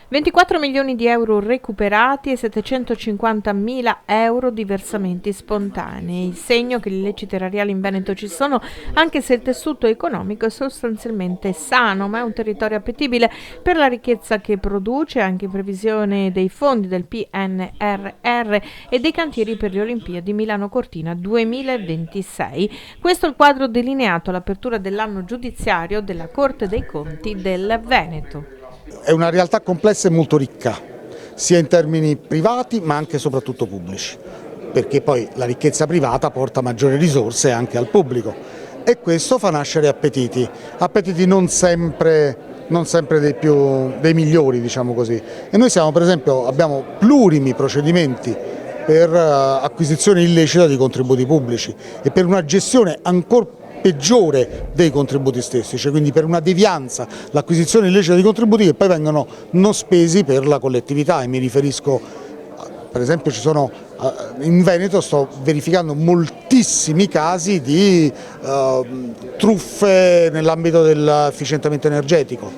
24 milioni di euro recuperati e 750.000 euro di versamenti spontanei, il segno che gli illeciti erariali in Veneto ci sono, anche se il tessuto economico è sostanzialmente sano, ma è un territorio appetibile per la ricchezza che produce, anche in previsione dei fondi del PNRR e dei cantieri per le Olimpiadi Milano-Cortina 2026. Questo è il quadro delineato all'apertura dell'anno giudiziario della Corte dei Conti del Veneto. È una realtà complessa e molto ricca, sia in termini privati ma anche e soprattutto pubblici, perché poi la ricchezza privata porta maggiori risorse anche al pubblico e questo fa nascere appetiti non sempre dei migliori, diciamo così. E noi siamo, per esempio, abbiamo plurimi procedimenti per acquisizione illecita di contributi pubblici e per una gestione ancora peggiore dei contributi stessi, cioè quindi per una devianza, l'acquisizione illecita di contributi che poi vengono non spesi per la collettività, e mi riferisco, per esempio in Veneto sto verificando moltissimi casi di truffe nell'ambito dell'efficientamento energetico,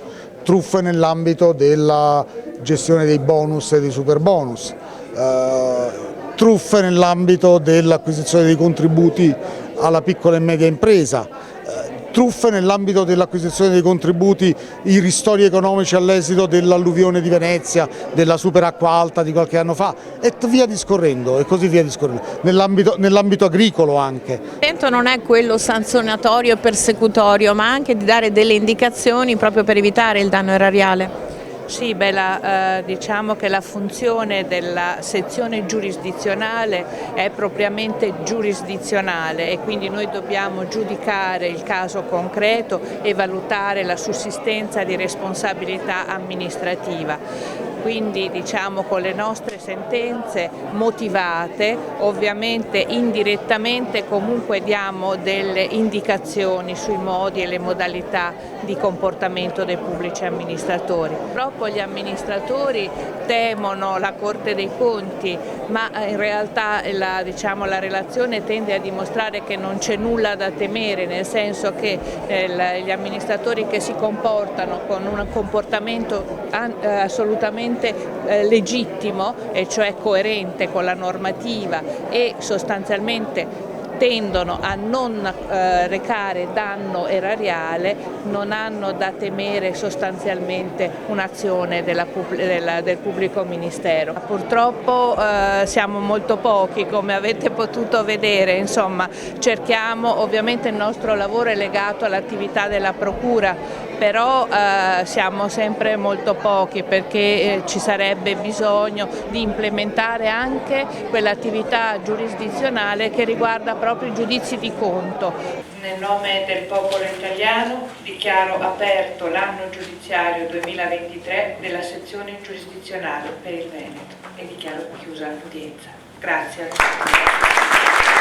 truffe nell'ambito della gestione dei bonus e dei super bonus, truffe nell'ambito dell'acquisizione dei contributi alla piccola e media impresa, truffe nell'ambito dell'acquisizione dei contributi, i ristori economici all'esito dell'alluvione di Venezia, della superacqua alta di qualche anno fa e via discorrendo, e così via discorrendo, nell'ambito agricolo anche. L'intento non è quello sanzionatorio e persecutorio, ma anche di dare delle indicazioni proprio per evitare il danno erariale. Sì, diciamo che la funzione della sezione giurisdizionale è propriamente giurisdizionale e quindi noi dobbiamo giudicare il caso concreto e valutare la sussistenza di responsabilità amministrativa. Quindi diciamo con le nostre sentenze motivate, ovviamente indirettamente comunque diamo delle indicazioni sui modi e le modalità di comportamento dei pubblici amministratori. Purtroppo gli amministratori temono la Corte dei Conti, ma in realtà la relazione tende a dimostrare che non c'è nulla da temere, nel senso che gli amministratori che si comportano con un comportamento assolutamente legittimo, e cioè coerente con la normativa e sostanzialmente tendono a non recare danno erariale, non hanno da temere sostanzialmente un'azione del pubblico ministero. Purtroppo siamo molto pochi, come avete potuto vedere, insomma cerchiamo, ovviamente il nostro lavoro è legato all'attività della Procura, però siamo sempre molto pochi perché ci sarebbe bisogno di implementare anche quell'attività giurisdizionale che riguarda proprio i giudizi di conto. Nel nome del popolo italiano dichiaro aperto l'anno giudiziario 2023 della sezione giurisdizionale per il Veneto e dichiaro chiusa l'udienza. Grazie a tutti.